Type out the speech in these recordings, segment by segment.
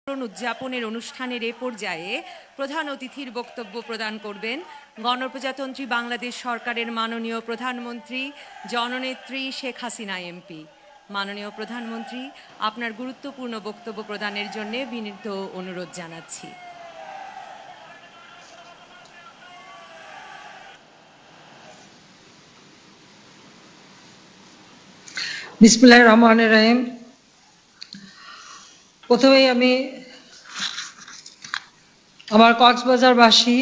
উদযাপনের অনুষ্ঠানের এ পর্যায়ে প্রধান অতিথির বক্তব্য প্রদান করবেন গণপ্রজাতন্ত্রী বাংলাদেশ সরকারের মাননীয় প্রধানমন্ত্রী জননেত্রী শেখ হাসিনা এমপি। মাননীয় প্রধানমন্ত্রী, আপনার গুরুত্বপূর্ণ বক্তব্য প্রদানের জন্য বিনীত অনুরোধ জানাচ্ছি। বিসমিল্লাহির রহমানির রহিম। প্রথমেই আমি আমার কক্সবাজারবাসী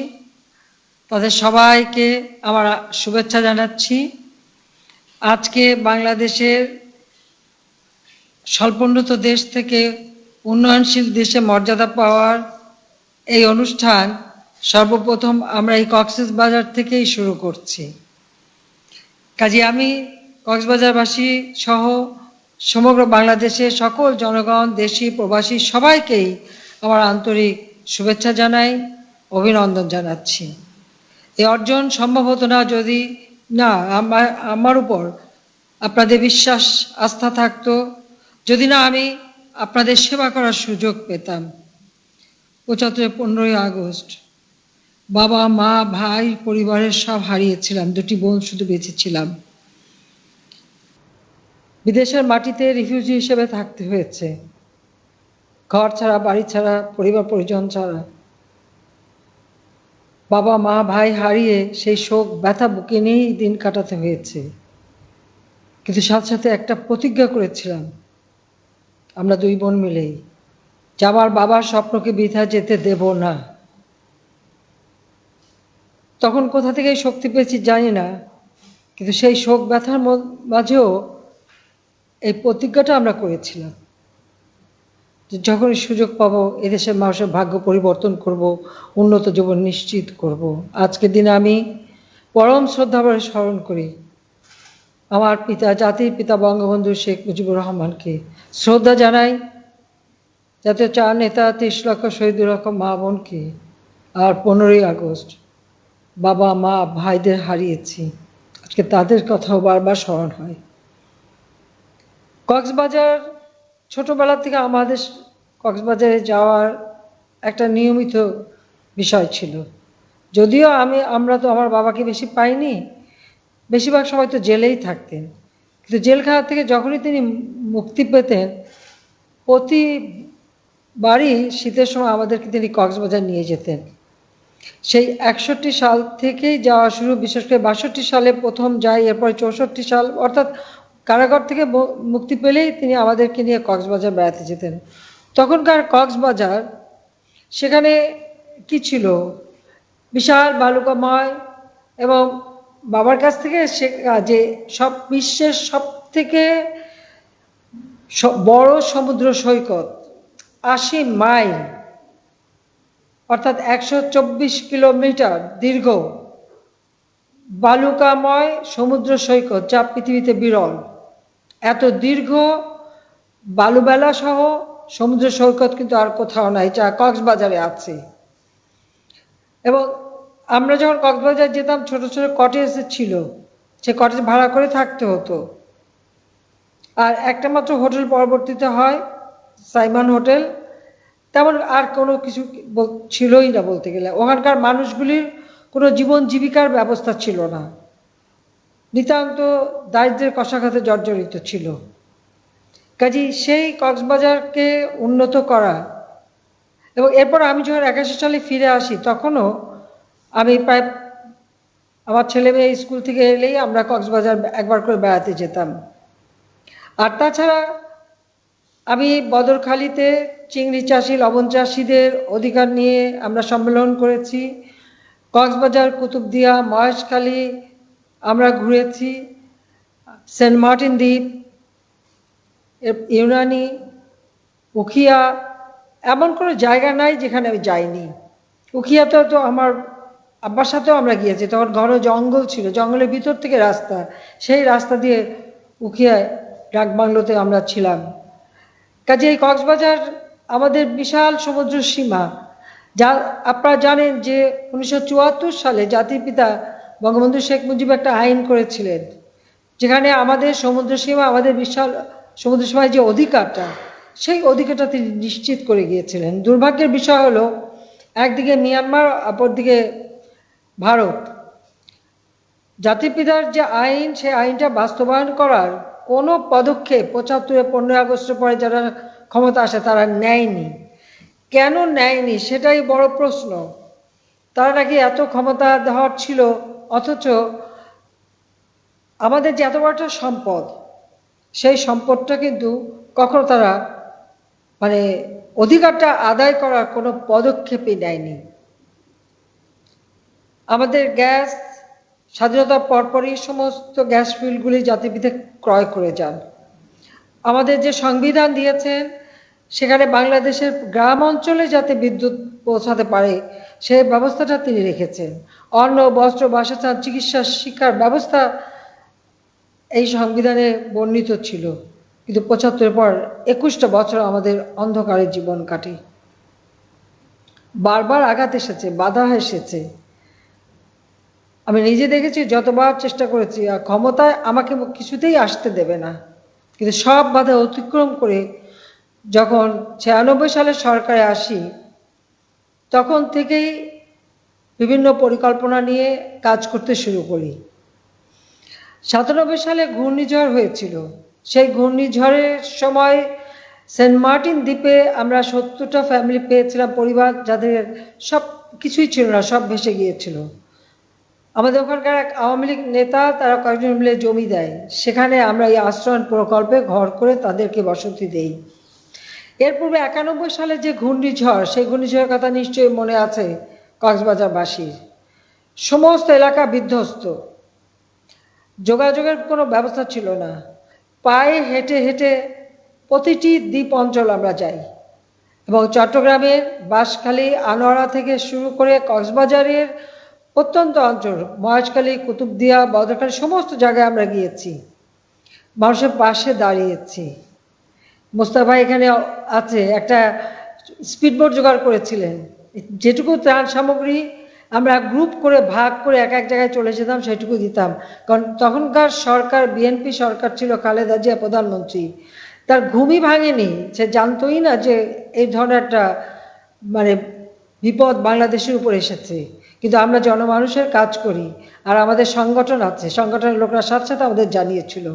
তাদের সবাইকে আমার শুভেচ্ছা জানাচ্ছি। আজকে বাংলাদেশের স্বল্পোন্নত দেশ থেকে উন্নয়নশীল দেশে মর্যাদা পাওয়ার এই অনুষ্ঠান সর্বপ্রথম আমরা এই কক্সবাজার থেকেই শুরু করছি। কাজে আমি কক্সবাজারবাসী সহ সমগ্র বাংলাদেশের সকল জনগণ, দেশি প্রবাসী সবাইকেই আমার আন্তরিক শুভেচ্ছা জানাই, অভিনন্দন জানাচ্ছি। এই অর্জন সম্ভব হতো না যদি না আমার উপর আপনাদের বিশ্বাস আস্থা থাকতো, যদি না আমি আপনাদের সেবা করার সুযোগ পেতাম। 15ই আগস্ট বাবা, মা, ভাই, পরিবারের সব হারিয়েছিলাম, 2টি বোন শুধু বেঁচে ছিলাম। বিদেশের মাটিতে রিফিউজি হিসেবে থাকতে হয়েছে, ঘর ছাড়া, বাড়ি ছাড়া, পরিবার পরিজন ছাড়া। বাবা, মা, ভাই হারিয়ে সেই শোক ব্যথা বুকে নিয়েই দিন কাটাতে হয়েছে। কিন্তু সাথে সাথে একটা প্রতিজ্ঞা করেছিলাম আমরা 2 বোন মিলেই, যে আমার বাবার স্বপ্নকে বৃথা যেতে দেব না। তখন কোথা থেকে শক্তি পেয়েছি জানি না, কিন্তু সেই শোক ব্যথার মাঝেও এই প্রতিজ্ঞাটা আমরা করেছিলাম যে যখনই সুযোগ পাবো এদেশের মানুষের ভাগ্য পরিবর্তন করব, উন্নত জীবন নিশ্চিত করব। আজকের দিনে আমি পরম শ্রদ্ধাভরে স্মরণ করি আমার পিতা, জাতির পিতা বঙ্গবন্ধু শেখ মুজিবুর রহমানকে। শ্রদ্ধা জানাই জাতীয় 4 নেতা, 30 লক্ষ শহীদুর রকম মা বোনকে। আর 15ই আগস্ট বাবা, মা, ভাইদের হারিয়েছি, আজকে তাদের কথাও বারবার স্মরণ হয়। কক্সবাজার ছোটবেলা থেকে আমাদের কক্সবাজারে যাওয়ার একটা নিয়মিত বিষয় ছিল। যদিও আমরা তো আমার বাবাকে বেশি পাইনি, বেশিরভাগ সময় তো জেলেই থাকতেন, কিন্তু জেলখানা থেকে যখনই তিনি মুক্তি পেতেন প্রতিবারই শীতের সময় আমাদেরকে তিনি কক্সবাজার নিয়ে যেতেন। সেই 61 সাল থেকেই যাওয়া শুরু, বিশেষ করে 62 সালে প্রথম যাই, এরপরে 64 সাল, অর্থাৎ কারাগার থেকে মুক্তি পেলেই তিনি আমাদেরকে নিয়ে কক্সবাজার বেড়াতে যেতেন। তখনকার কক্সবাজার সেখানে কি ছিল, বিশাল বালুকাময়, এবং বাবার কাছ থেকে যে সব বিশ্বের সব থেকে বড় সমুদ্র সৈকত, 80 মাইল অর্থাৎ 124 কিলোমিটার দীর্ঘ বালুকাময় সমুদ্র সৈকত, যা পৃথিবীতে বিরল। এত দীর্ঘ বালুবেলা সহ সমুদ্র সৈকত কিন্তু আর কোথাও নাই, যা কক্সবাজারে আছে। এবং আমরা যখন কক্সবাজার যেতাম ছোট ছোট কটেজ ছিল, সে কটেজ ভাড়া করে থাকতে হতো। আর একটা মাত্র হোটেল পরবর্তীতে হয়, সাইমন হোটেল, তেমন আর কোনো কিছু ছিলই না বলতে গেলে। ওখানকার মানুষগুলির কোনো জীবন জীবিকার ব্যবস্থা ছিল না, নিতান্ত দারিদ্র্যের কষাঘাতে জর্জরিত ছিল। কাজেই সেই কক্সবাজারকে উন্নত করা, এবং এরপর আমি যখন 81 সালে ফিরে আসি তখনও আমি প্রায় আমার ছেলে মেয়ে স্কুল থেকে এলেই আমরা কক্সবাজার একবার করে বেড়াতে যেতাম। আর তাছাড়া আমি বদরখালীতে চিংড়ি চাষি, লবণ চাষিদের অধিকার নিয়ে আমরা সম্মেলন করেছি। কক্সবাজার, কুতুবদিয়া, মহেশখালী আমরা ঘুরেছি। সেন্ট মার্টিন দ্বীপ, ইউনানি, উখিয়া, এমন কোনো জায়গা নাই যেখানে আমি যাইনি। উখিয়াতেও তো আমার আব্বার সাথেও আমরা গিয়েছি, তখন ঘন জঙ্গল ছিল, জঙ্গলের ভিতর থেকে রাস্তা, সেই রাস্তা দিয়ে উখিয়ায় ডাকবাংলোতে আমরা ছিলাম। কাজে এই কক্সবাজার আমাদের বিশাল সমুদ্র সীমা, যা আপনারা জানেন যে 1974 সালে জাতির পিতা বঙ্গবন্ধু শেখ মুজিব একটা আইন করেছিলেন, যেখানে আমাদের সমুদ্র সীমা, আমাদের বিশাল সমুদ্র সীমায় যে অধিকারটা, সেই অধিকারটা তিনি নিশ্চিত করে গিয়েছিলেন। দুর্ভাগ্যের বিষয় হলো একদিকে মিয়ানমার, অপরদিকে ভারত। জাতির পিতার যে আইন, সেই আইনটা বাস্তবায়ন করার কোনো পদক্ষেপ ৭৫-এ 15ই আগস্টের পরে যারা ক্ষমতা আসে তারা নেয়নি। কেন নেয়নি সেটাই বড় প্রশ্ন। তারা নাকি এত ক্ষমতা দেওয়ার ছিল, অথচ আমাদের যে এত বড় একটা সম্পদ, সেই সম্পদটা কিন্তু কখনো তারা মানে অধিকারটা আদায় করার কোনো পদক্ষেপই নেয়নি। আমাদের গ্যাস স্বাধীনতার পরপরই সমস্ত গ্যাস ফিল্ডগুলি জাতির পিতা ক্রয় করে যান। আমাদের যে সংবিধান দিয়েছেন সেখানে বাংলাদেশের গ্রাম অঞ্চলে যাতে বিদ্যুৎ পৌঁছাতে পারে সেই ব্যবস্থাটা তিনি রেখেছেন। অন্ন, বস্ত্র, বাসস্থান, চিকিৎসা, শিক্ষার ব্যবস্থা এই সংবিধানে বর্ণিত ছিল, কিন্তু ৭৫-এর পর ২১টা বছর আমাদের অন্ধকারে জীবন কাটে। বারবার আঘাত এসেছে, বাধা এসেছে। আমি নিজে দেখেছি, যতবার চেষ্টা করেছি, আর ক্ষমতায় আমাকে কিছুতেই আসতে দেবে না, কিন্তু সব বাধা অতিক্রম করে যখন ৯৬ সালে সরকারে আসি, তখন থেকেই বিভিন্ন পরিকল্পনা নিয়ে কাজ করতে শুরু করি। ৯৭ সালে ঘূর্ণিঝড় হয়েছিল। সেই ঘূর্ণিঝড়ের সময় সেন্ট মার্টিন দ্বীপে আমরা ৭০টা ফ্যামিলি পেয়েছিলাম, পরিবার যাদের সব কিছুই ছিল না, সব ভেসে গিয়েছিল। আমাদের ওখানকার এক আওয়ামী লীগ নেতা, তারা কয়েকজন মিলে জমি দেয়, সেখানে আমরা এই আশ্রয়ণ প্রকল্পে ঘর করে তাদেরকে বসতি দেই। এর পূর্বে ৯১ সালে যে ঘূর্ণিঝড়, সেই ঘূর্ণিঝড়ের কথা নিশ্চয়ই মনে আছে কক্সবাজারবাসীর। সমস্ত এলাকা বিধ্বস্ত, যোগাযোগের কোনো ব্যবস্থা ছিল না। পায়ে হেঁটে হেঁটে প্রতিটি দ্বীপ অঞ্চল আমরা যাই, এবং চট্টগ্রামের বাঁশখালী, আনোয়ারা থেকে শুরু করে কক্সবাজারের প্রত্যন্ত অঞ্চল, মহেশখালী, কুতুবদিয়া, বদরখালী, সমস্ত জায়গায় আমরা গিয়েছি, মানুষের পাশে দাঁড়িয়েছি। মোস্তফা এখানে আছে, একটা স্পিডবোট জোগাড় করেছিলেন। যেটুকু ত্রাণ সামগ্রী আমরা গ্রুপ করে ভাগ করে এক এক জায়গায় চলে যেতাম, সেটুকু দিতাম। কারণ তখনকার সরকার বিএনপি সরকার ছিল, খালেদা জিয়া প্রধানমন্ত্রী। তার ঘুমই ভাঙেনি, সে জানতোই না যে এই ধরনের একটা বিপদ বাংলাদেশের উপর এসেছে। কিন্তু আমরা জনমানুষের কাজ করি, আর আমাদের সংগঠন আছে, সংগঠনের লোকরা সাথে সাথে আমাদের জানিয়েছিল।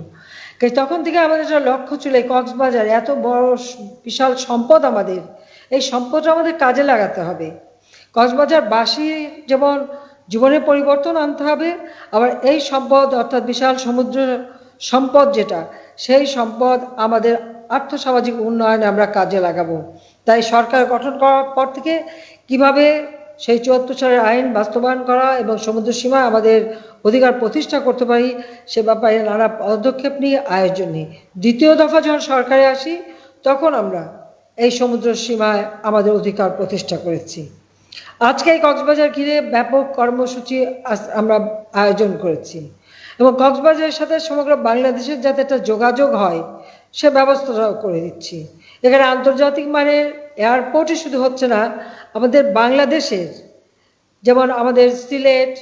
তখন থেকে আমাদের একটা লক্ষ্য ছিল, এই কক্সবাজার এত বড় বিশাল সম্পদ, আমাদের এই সম্পদটা আমাদের কাজে লাগাতে হবে। কক্সবাজারবাসীর যেমন জীবনের পরিবর্তন আনতে হবে, আবার এই সম্পদ অর্থাৎ বিশাল সমুদ্র সম্পদ যেটা, সেই সম্পদ আমাদের আর্থসামাজিক উন্নয়নে আমরা কাজে লাগাবো। তাই সরকার গঠন করার পর থেকে কিভাবে সেই ৭৪ সালের আইন বাস্তবায়ন করা এবং সমুদ্র সীমায় আমাদের অধিকার প্রতিষ্ঠা করতে পারি, সে ব্যাপারে নানা পদক্ষেপ নিয়ে আয়োজন নিই। দ্বিতীয় দফা যখন সরকারে আসি, তখন আমরা এই সমুদ্র সীমায় আমাদের অধিকার প্রতিষ্ঠা করেছি। আজকে এই কক্সবাজার ঘিরে ব্যাপক কর্মসূচি আমরা আয়োজন করেছি, এবং কক্সবাজারের সাথে সমগ্র বাংলাদেশের যাতে একটা যোগাযোগ হয় সে ব্যবস্থাটাও করে দিচ্ছি। এখানে আন্তর্জাতিক মানের এয়ারপোর্টই শুধু হচ্ছে না, আমাদের বাংলাদেশের যেমন আমাদের সিলেট,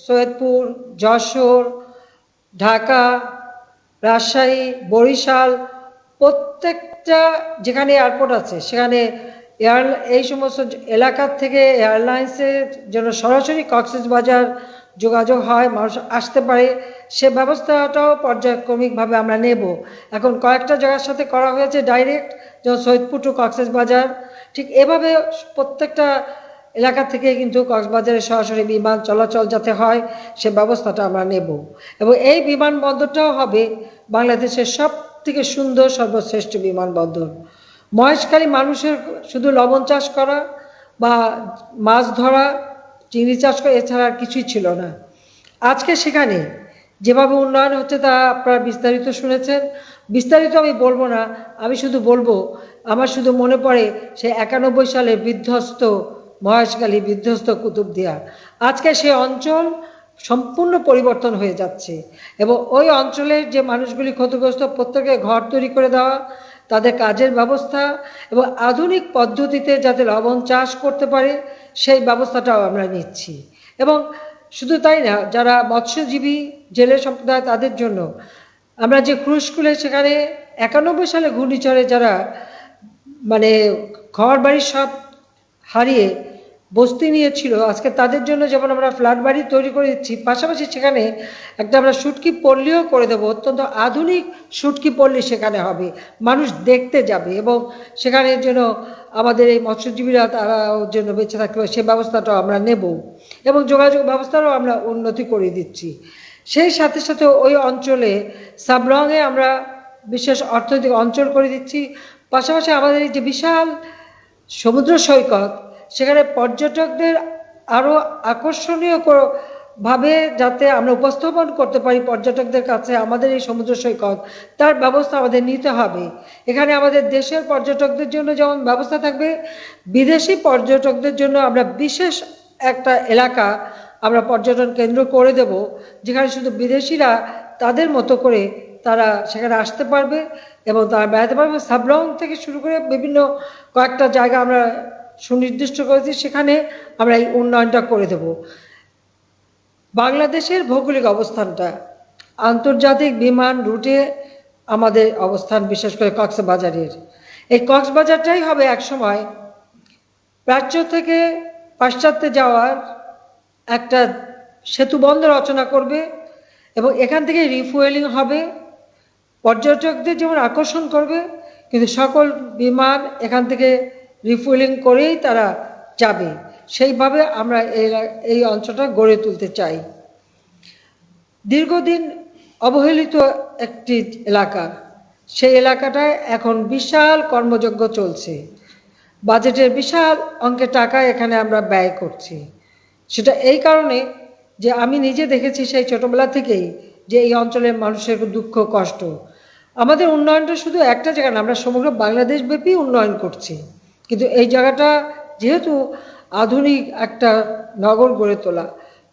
সৈয়দপুর, যশোর, ঢাকা, রাজশাহী, বরিশাল, প্রত্যেকটা যেখানে এয়ারপোর্ট আছে সেখানে এই সমস্ত এলাকার থেকে এয়ারলাইন্সের জন্য সরাসরি কক্সবাজার যোগাযোগ হয়, মানুষ আসতে পারে, সে ব্যবস্থাটাও পর্যায়ক্রমিকভাবে আমরা নেব। এখন কয়েকটা জায়গার সাথে করা হয়েছে ডাইরেক্ট, যেমন সৈয়দপুর টু কক্সবাজার, ঠিক এভাবে প্রত্যেকটা এলাকা থেকে কিন্তু কক্সবাজারে সরাসরি বিমান চলাচল যাতে হয় সে ব্যবস্থাটা আমরা নেব। এবং এই বিমানবন্দরটাও হবে বাংলাদেশের সব থেকে সুন্দর সর্বশ্রেষ্ঠ বিমানবন্দর। মহেশখালী মানুষের শুধু লবণ চাষ করা বা মাছ ধরা, চিংড়ি চাষ করা, এছাড়া আর কিছুই ছিল না। আজকে সেখানে যেভাবে উন্নয়ন হচ্ছে তা আপনারা বিস্তারিত শুনেছেন, বিস্তারিত আমি বলবো না, আমি শুধু বলবো আমার শুধু মনে পড়ে সে ৯১ সালে বিধ্বস্ত মহেশখালী, বিধ্বস্ত কুতুবদিয়া। আজকে সে অঞ্চল সম্পূর্ণ পরিবর্তন হয়ে যাচ্ছে, এবং ওই অঞ্চলের যে মানুষগুলি ক্ষতিগ্রস্ত, প্রত্যেকে ঘর তৈরি করে দেওয়া, তাদের কাজের ব্যবস্থা এবং আধুনিক পদ্ধতিতে যাতে লবণ চাষ করতে পারে সেই ব্যবস্থাটাও আমরা নিচ্ছি। এবং শুধু তাই না, যারা মৎস্যজীবী জেলে সম্প্রদায় তাদের জন্য আমরা যে ক্রুজ স্কুলে, সেখানে ৯১ সালে ঘূর্ণিঝড়ে যারা মানে ঘর বাড়ি সব হারিয়ে বস্তি নিয়েছিল, আজকে তাদের জন্য যেমন আমরা ফ্ল্যাট বাড়ি তৈরি করে দিচ্ছি, পাশাপাশি সেখানে একটা আমরা শুটকি পল্লীও করে দেবো, অত্যন্ত আধুনিক শুটকি পল্লী সেখানে হবে, মানুষ দেখতে যাবে এবং সেখানে যেন আমাদের এই মৎস্যজীবীরা তারা জন্য বেঁচে থাকতে পারে সে ব্যবস্থাটাও আমরা নেব এবং যোগাযোগ ব্যবস্থারও আমরা উন্নতি করে দিচ্ছি। সেই সাথে সাথে ওই অঞ্চলে সাবরংয়ে আমরা বিশেষ অর্থনৈতিক অঞ্চল করে দিচ্ছি। পাশাপাশি আমাদের এই যে বিশাল সমুদ্র সৈকত, সেখানে পর্যটকদের আরও আকর্ষণীয় ভাবে যাতে আমরা উপস্থাপন করতে পারি পর্যটকদের কাছে আমাদের এই সমুদ্র সৈকত, তার ব্যবস্থা আমাদের নিতে হবে। এখানে আমাদের দেশের পর্যটকদের জন্য যেমন ব্যবস্থা থাকবে, বিদেশি পর্যটকদের জন্য আমরা বিশেষ একটা এলাকা আমরা পর্যটন কেন্দ্র করে দেব, যেখানে শুধু বিদেশিরা তাদের মতো করে তারা সেখানে আসতে পারবে এবং তারা বেড়াতে পারবে। সাবরং থেকে শুরু করে বিভিন্ন কয়েকটা জায়গা আমরা সুনির্দিষ্ট করেছি, সেখানে আমরা এই উন্নয়নটা করে দেব। বাংলাদেশের ভৌগোলিক অবস্থানটা, আন্তর্জাতিক বিমান রুটে আমাদের অবস্থান, বিশেষ করে কক্সবাজারের, এই কক্সবাজারটাই হবে একসময় প্রাচ্য থেকে পাশ্চাত্যে যাওয়ার একটা সেতু বন্দর রচনা করবে এবং এখান থেকে রিফুয়েলিং হবে, পর্যটকদের যেমন আকর্ষণ করবে, কিন্তু সকল বিমান এখান থেকে রিফুয়েলিং করেই তারা যাবে। সেইভাবে আমরা এই অঞ্চলটা গড়ে তুলতে চাই। দীর্ঘদিন অবহেলিত একটি এলাকা, সেই এলাকাটায় এখন বিশাল কর্মযজ্ঞ চলছে, বাজেটের বিশাল অঙ্কের টাকা এখানে আমরা ব্যয় করছি। সেটা এই কারণে যে আমি নিজে দেখেছি সেই ছোটবেলা থেকেই যে এই অঞ্চলের মানুষের দুঃখ কষ্ট। আমাদের উন্নয়নটা শুধু একটা জায়গা না, আমরা সমগ্র বাংলাদেশ ব্যাপী উন্নয়ন করছি, কিন্তু এই জায়গাটা যেহেতু আধুনিক একটা নগর গড়ে তোলা,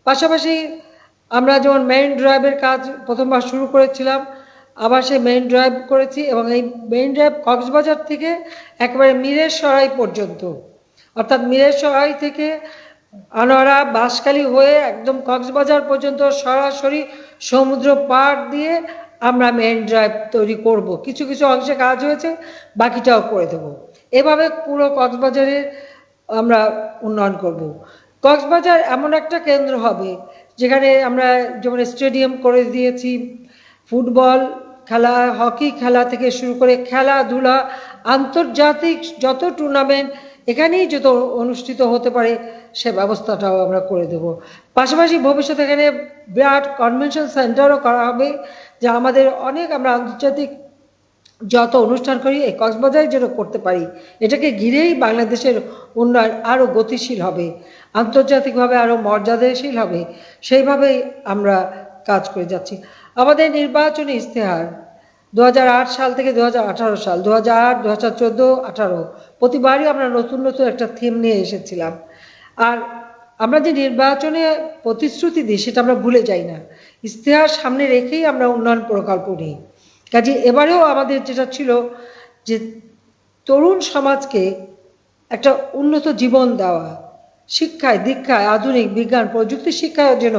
পাশাপাশি আমরা যেমন মেইন ড্রাইভের কাজ প্রথমবার শুরু করেছিলাম, আবার সেই মেইন ড্রাইভ করেছি এবং এই মেইন ড্রাইভ কক্সবাজার থেকে একেবারে মিরেরসরাই পর্যন্ত, অর্থাৎ মিরেরসরাই থেকে আনোয়ারা বাঁশখালী হয়ে একদম কক্সবাজার পর্যন্ত সরাসরি সমুদ্র পার দিয়ে আমরা মেইন ড্রাইভ তৈরি করব। কিছু কিছু অংশে কাজ হয়েছে, বাকিটাও করে দেব। এভাবে পুরো কক্সবাজারের আমরা উন্নয়ন করব। কক্সবাজার এমন একটা কেন্দ্র হবে যেখানে আমরা যেমন স্টেডিয়াম করে দিয়েছি, ফুটবল খেলা, হকি খেলা থেকে শুরু করে খেলাধুলা, আন্তর্জাতিক যত টুর্নামেন্ট এখানেই যত অনুষ্ঠিত হতে পারে সে ব্যবস্থাটাও আমরা করে দেব। পাশাপাশি ভবিষ্যতে এখানে বিরাট কনভেনশন সেন্টারও করা হবে, যা আমাদের অনেক আমরা আন্তর্জাতিক যত অনুষ্ঠান করি এই কক্সবাজারে যেন করতে পারি, এটাকে ঘিরেই বাংলাদেশের উন্নয়ন আরও গতিশীল হবে, আন্তর্জাতিকভাবে আরও মর্যাদাশীল হবে, সেইভাবেই আমরা কাজ করে যাচ্ছি। আমাদের নির্বাচনী ইশতেহার 2008 সাল থেকে 2018 সাল, 2008, 2014, 2018 প্রতিবারই আমরা নতুন নতুন একটা থিম নিয়ে এসেছিলাম। আর আমরা যে নির্বাচনে প্রতিশ্রুতি দিই সেটা আমরা ভুলে যাই না, ইশতেহার সামনে রেখেই আমরা উন্নয়ন প্রকল্প নিই। কাজে এবারেও আমাদের যেটা ছিল যে তরুণ সমাজকে একটা উন্নত জীবন দেওয়া, শিক্ষায় দীক্ষায় আধুনিক বিজ্ঞান প্রযুক্তি শিক্ষায় যেন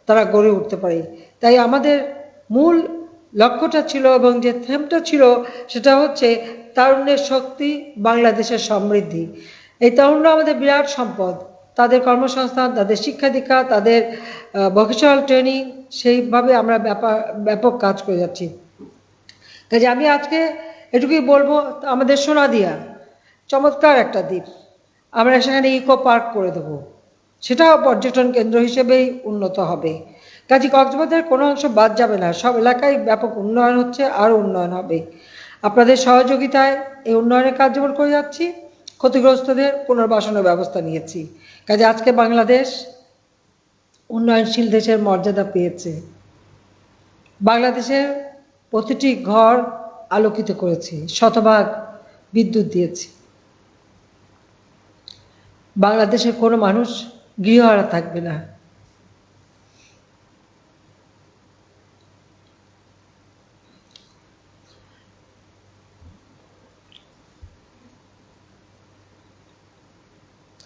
তারা গড়ে উঠতে পারে, তাই আমাদের মূল লক্ষ্যটা ছিল এবং যে থিমটা ছিল সেটা হচ্ছে তারুণ্যের শক্তি, বাংলাদেশের সমৃদ্ধি। এই তরুণরা আমাদের বিরাট সম্পদ, তাদের কর্মসংস্থান, তাদের শিক্ষা দীক্ষা, তাদের ভোকেশনাল ট্রেনিং, সেইভাবে আমরা ব্যাপক কাজ করে যাচ্ছি। কাজে আমি আজকে এটুকুই বলবো, আমাদের সোনাদিয়া চমৎকার একটা দ্বীপ, আমরা সেখানে ইকো পার্ক করে দেবো, সেটাও পর্যটন কেন্দ্র হিসেবেই উন্নত হবে। কাজে কক্সবাজারের কোনো অংশ বাদ যাবে না, সব এলাকায় ব্যাপক উন্নয়ন হচ্ছে, আরও উন্নয়ন হবে। আপনাদের সহযোগিতায় এই উন্নয়নের কাজ যেমন করে যাচ্ছি, ক্ষতিগ্রস্তদের পুনর্বাসনের ব্যবস্থা নিয়েছি। কাজে আজকে বাংলাদেশ উন্নয়নশীল দেশের মর্যাদা পেয়েছে। বাংলাদেশের প্রতিটি ঘর আলোকিত করেছি, শতভাগ বিদ্যুৎ দিয়েছি। বাংলাদেশের কোনো মানুষ গৃহহারা থাকবে না।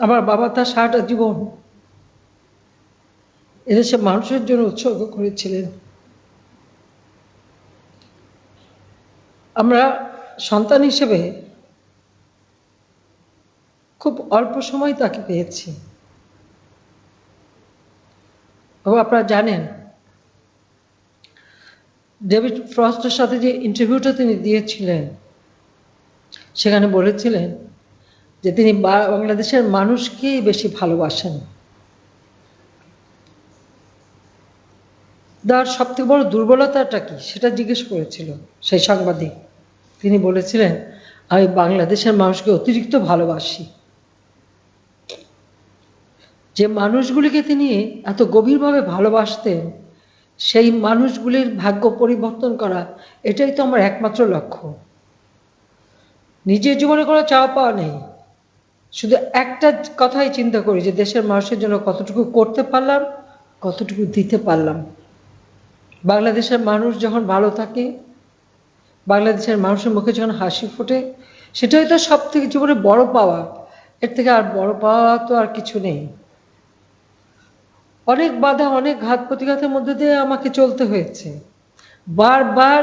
আমার বাবা তার সারাটা জীবন এদেশের মানুষের জন্য উৎসর্গ করেছিলেন। আমরা সন্তান হিসেবে খুব অল্প সময় তাকে পেয়েছি। এবং আপনারা জানেন ডেভিড ফ্রস্টের সাথে যে ইন্টারভিউটা তিনি দিয়েছিলেন সেখানে বলেছিলেন যে তিনি বাংলাদেশের মানুষকেই বেশি ভালোবাসেন। তার সবথেকে বড় দুর্বলতাটা কি সেটা জিজ্ঞেস করেছিল সেই সাংবাদিক। তিনি বলেছিলেন, আমি বাংলাদেশের মানুষকে অতিরিক্ত ভালোবাসি। যে মানুষগুলিকে তিনি এত গভীরভাবে ভালোবাসতেন সেই মানুষগুলির ভাগ্য পরিবর্তন করা, এটাই তো আমার একমাত্র লক্ষ্য। নিজের জীবনে কোনো চাওয়া পাওয়া নেই, শুধু একটা কথাই চিন্তা করি যে দেশের মানুষের জন্য কতটুকু করতে পারলাম, কতটুকু দিতে পারলাম। বাংলাদেশের মানুষ যখন ভালো থাকে, বাংলাদেশের মানুষের মুখে যখন হাসি ফোটে, সেটাই তো সব থেকে জীবনে বড় পাওয়া। এর থেকে আর বড় পাওয়া তো আর কিছু নেই। অনেক বাধা, অনেক ঘাত প্রতিঘাতের মধ্যে দিয়ে আমাকে চলতে হয়েছে, বারবার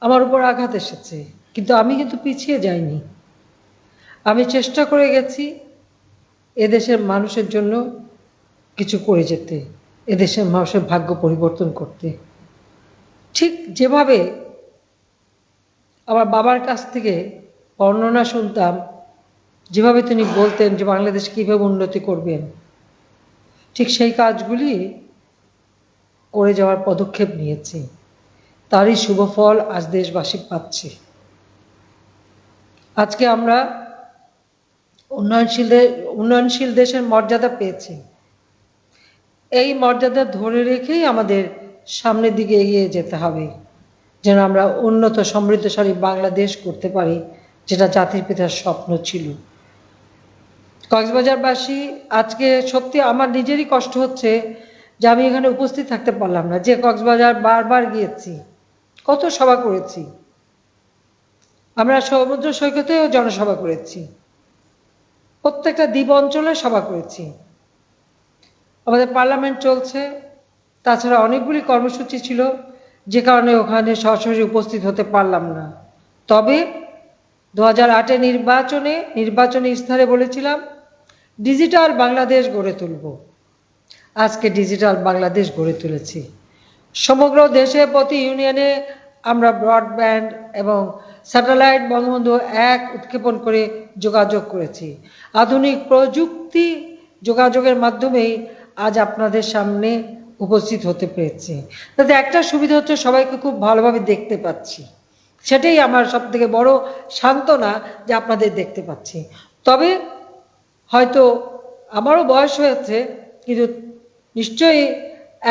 আমার উপর আঘাত এসেছে, কিন্তু আমি কিন্তু পিছিয়ে যাইনি। আমি চেষ্টা করে গেছি এদেশের মানুষের জন্য কিছু করে যেতে, এদেশের মানুষের ভাগ্য পরিবর্তন করতে। ঠিক যেভাবে আমার বাবার কাছ থেকে বর্ণনা শুনতাম, যেভাবে তিনি বলতেন যে বাংলাদেশ কীভাবে উন্নতি করবেন, ঠিক সেই কাজগুলি করে যাওয়ার পদক্ষেপ নিয়েছি। তারই শুভ ফল আজ দেশবাসী পাচ্ছে। আজকে আমরা উন্নয়নশীল দেশের মর্যাদা পেয়েছি। এই মর্যাদা ধরে রেখেই আমাদের সামনের দিকে এগিয়ে যেতে হবে, যেন আমরা উন্নত সমৃদ্ধশালী বাংলাদেশ করতে পারি, যেটা জাতির পিতার স্বপ্ন ছিল। কক্সবাজারবাসী, আজকে সত্যি আমার নিজেরই কষ্ট হচ্ছে যে আমি এখানে উপস্থিত থাকতে পারলাম না। যে কক্সবাজার বারবার গিয়েছি, কত সভা করেছি, আমরা সমুদ্র সৈকতেও জনসভা করেছি, প্রত্যেকটা দ্বীপ অঞ্চলে সভা করেছি, আমাদের পার্লামেন্ট চলছে, তাছাড়া অনেকগুলি কর্মসূচি ছিল, যে কারণে ওখানে সরাসরি উপস্থিত হতে পারলাম না। তবে 2008-এ নির্বাচনী ইস্তাহারে বলেছিলাম ডিজিটাল বাংলাদেশ গড়ে তুলব। আজকে ডিজিটাল বাংলাদেশ গড়ে তুলেছি। সমগ্র দেশে প্রতি ইউনিয়নে আমরা ব্রডব্যান্ড এবং স্যাটেলাইট বঙ্গবন্ধু 1 উৎক্ষেপণ করে যোগাযোগ করেছি। আধুনিক প্রযুক্তি যোগাযোগের মাধ্যমেই আজ আপনাদের সামনে উপস্থিত হতে পেরেছি। তাতে একটা সুবিধা হচ্ছে সবাইকে খুব ভালোভাবে দেখতে পাচ্ছি, সেটাই আমার সবথেকে বড় সান্ত্বনা যে আপনাদের দেখতে পাচ্ছি। তবে হয়তো আমারও বয়স হয়েছে, কিন্তু নিশ্চয়ই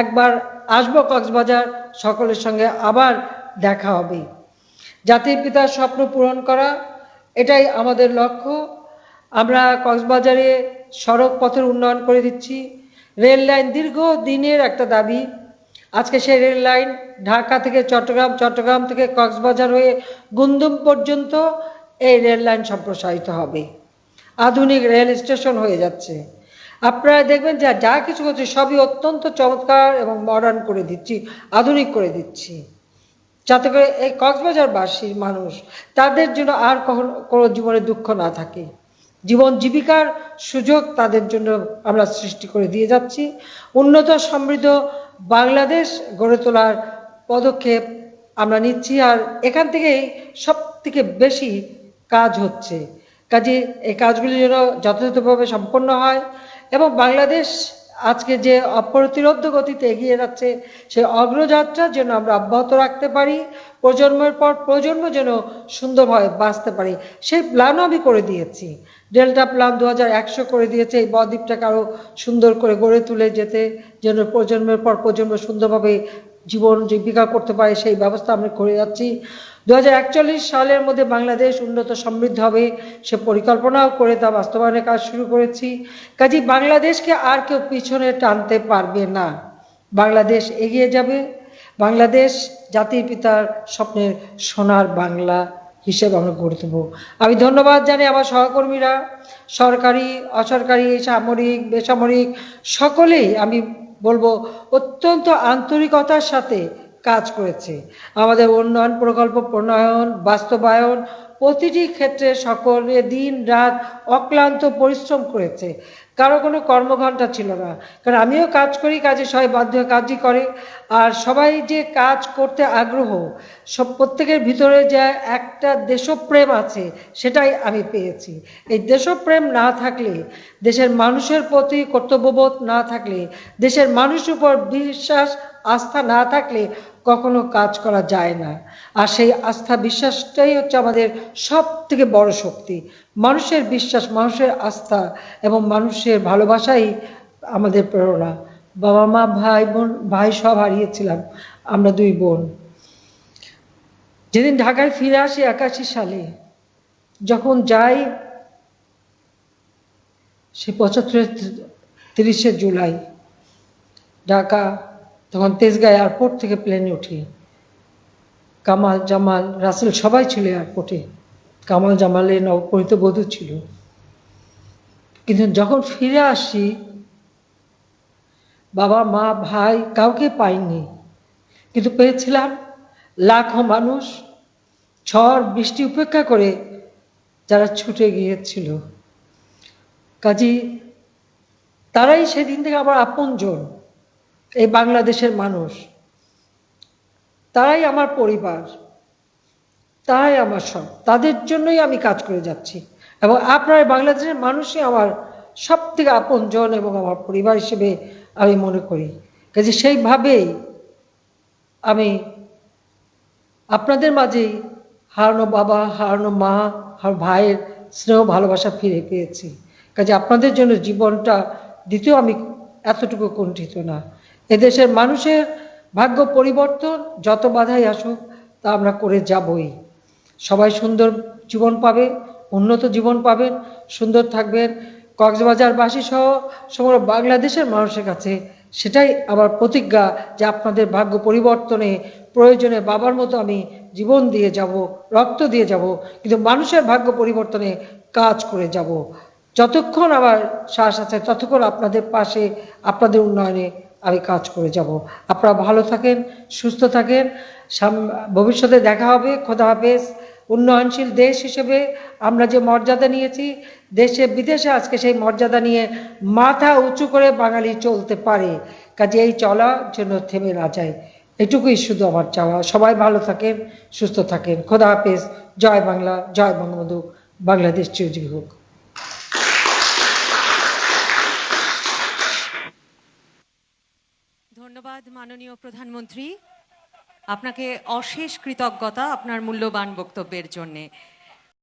একবার আসবো কক্সবাজার, সকলের সঙ্গে আবার দেখা হবে। জাতির পিতার স্বপ্ন পূরণ করা, এটাই আমাদের লক্ষ্য। আমরা কক্সবাজারে সড়ক পথের উন্নয়ন করে দিচ্ছি। রেল লাইন দীর্ঘদিনের একটা দাবি, আজকে সেই রেল লাইন ঢাকা থেকে চট্টগ্রাম, চট্টগ্রাম থেকে কক্সবাজার হয়ে গুন্দুম পর্যন্ত এই রেল লাইন সম্প্রসারিত হবে। আধুনিক রেল স্টেশন হয়ে যাচ্ছে। আপনারা দেখবেন যে যা কিছু করছে সবই অত্যন্ত চমৎকার এবং মডার্ন করে দিচ্ছি, আধুনিক করে দিচ্ছি, যাতে করে এই কক্সবাজারবাসীর মানুষ, তাদের জন্য আর কোনো জীবনে দুঃখ না থাকে। জীবন জীবিকার সুযোগ তাদের জন্য আমরা সৃষ্টি করে দিয়ে যাচ্ছি। উন্নত সমৃদ্ধ বাংলাদেশ গড়ে তোলার পদক্ষেপ আমরা নিচ্ছি, আর এখান থেকেই সব থেকে বেশি কাজ হচ্ছে। কাজে এই কাজগুলি যেন যথাযথভাবে সম্পন্ন হয় এবং বাংলাদেশ আজকে যে অপ্রতিরোধ্য গতিতে এগিয়ে যাচ্ছে, সেই অগ্রযাত্রা যেন আমরা অব্যাহত রাখতে পারি, প্রজন্মের পর প্রজন্ম যেন সুন্দরভাবে বাঁচতে পারি, সেই প্ল্যানও আমি করে দিয়েছি। ডেল্টা প্ল্যান 2100 করে দিয়েছে, এই বদ্বীপটাকে আরও সুন্দর করে গড়ে তুলে যেতে, যেন প্রজন্মের পর প্রজন্ম সুন্দরভাবে জীবন জীবিকা করতে পারে, সেই ব্যবস্থা আমরা করে যাচ্ছি। 2041 সালের মধ্যে বাংলাদেশ উন্নত সমৃদ্ধ হবে, সে পরিকল্পনাও করে তা বাস্তবায়নের কাজ শুরু করেছি। কাজেই বাংলাদেশকে আর কেউ পিছনে টানতে পারবে না, বাংলাদেশ এগিয়ে যাবে। বাংলাদেশ জাতির পিতার স্বপ্নের সোনার বাংলা হিসেবে আমরা গড়ে তুলব। আমি ধন্যবাদ জানাই আমার সহকর্মীরা, সরকারি অসরকারি সামরিক বেসামরিক সকলেই আমি বলবো অত্যন্ত আন্তরিকতার সাথে কাজ করেছে। আমাদের উন্নয়ন প্রকল্প প্রণয়ন, বাস্তবায়ন, প্রতিটি ক্ষেত্রে সকলে দিন রাত অক্লান্ত পরিশ্রম করেছে, কারো কোনো কর্মঘণ্টা ছিল না। কারণ আমিও কাজ করি, কাজে সবাই বাধ্য হয়ে কাজই করে। আর সবাই যে কাজ করতে আগ্রহ, সব প্রত্যেকের ভিতরে যে একটা দেশপ্রেম আছে, সেটাই আমি পেয়েছি। এই দেশপ্রেম না থাকলে, দেশের মানুষের প্রতি কর্তব্যবোধ না থাকলে, দেশের মানুষের উপর বিশ্বাস আস্থা না থাকলে কখনো কাজ করা যায় না। আর সেই আস্থা বিশ্বাসটাই হচ্ছে আমাদের সব থেকে বড় শক্তি। মানুষের বিশ্বাস, মানুষের আস্থা এবং মানুষের ভালোবাসাই আমাদের প্রেরণা। বাবা মা ভাই বোন, ভাই সব হারিয়েছিলাম আমরা 2 বোন। যেদিন ঢাকায় ফিরে আসি 81 সালে, যখন যাই সে 75 30শে জুলাই ঢাকা, তখন তেজগাঁ এয়ারপোর্ট থেকে প্লেনে উঠি। কামাল জামাল রাসেল সবাই ছিল এয়ারপোর্টে, কামাল জামালের নবপরিত বধূ ছিল। কিন্তু যখন ফিরে আসি, বাবা মা ভাই কাউকে পাইনি, কিন্তু পেয়েছিলাম লাখো মানুষ ঝড় বৃষ্টি উপেক্ষা করে যারা ছুটে গিয়েছিল। কাজী তারাই সেদিন থেকে আমার আপনজন, এই বাংলাদেশের মানুষ, তারাই আমার পরিবার, তারাই আমার সব। তাদের জন্যই আমি কাজ করে যাচ্ছি এবং আপনার বাংলাদেশের মানুষই আমার সব থেকে আপনজন এবং আমার পরিবার হিসেবে আমি মনে করি। কাজে সেইভাবেই আমি আপনাদের মাঝেই হারানো বাবা, হারানো মা, আর ভাইয়ের স্নেহ ভালোবাসা ফিরে পেয়েছি। কাজে আপনাদের জন্য জীবনটা দিতেও আমি এতটুকু কুণ্ঠিত না। এদেশের মানুষের ভাগ্য পরিবর্তন যত বাধাই আসুক তা আমরা করে যাবই। সবাই সুন্দর জীবন পাবে, উন্নত জীবন পাবেন, সুন্দর থাকবেন। কক্সবাজারবাসী সহ সমগ্র বাংলাদেশের মানুষের কাছে সেটাই আমার প্রতিজ্ঞা যে আপনাদের ভাগ্য পরিবর্তনে প্রয়োজনে বাবার মতো আমি জীবন দিয়ে যাব, রক্ত দিয়ে যাব, কিন্তু মানুষের ভাগ্য পরিবর্তনে কাজ করে যাব। যতক্ষণ আমার শ্বাস আছে ততক্ষণ আপনাদের পাশে, আপনাদের উন্নয়নে আমি কাজ করে যাব। আপনারা ভালো থাকেন, সুস্থ থাকেন, ভবিষ্যতে দেখা হবে। খোদা হাফেজ। উন্নয়নশীল দেশ হিসেবে আমরা যে মর্যাদা নিয়েছি, দেশে বিদেশে আজকে সেই মর্যাদা নিয়ে মাথা উঁচু করে বাঙালি চলতে পারে। কাজে এই চলার জন্য থেমে না যায়, এটুকুই শুধু আমার চাওয়া। সবাই ভালো থাকেন, সুস্থ থাকেন। খোদা হাফেজ। জয় বাংলা, জয় বঙ্গবন্ধু। বাংলাদেশ চিরজীবী হোক। ধন্যবাদ মাননীয় প্রধানমন্ত্রী, আপনাকে অশেষ কৃতজ্ঞতা আপনার মূল্যবান বক্তব্যের জন্যে।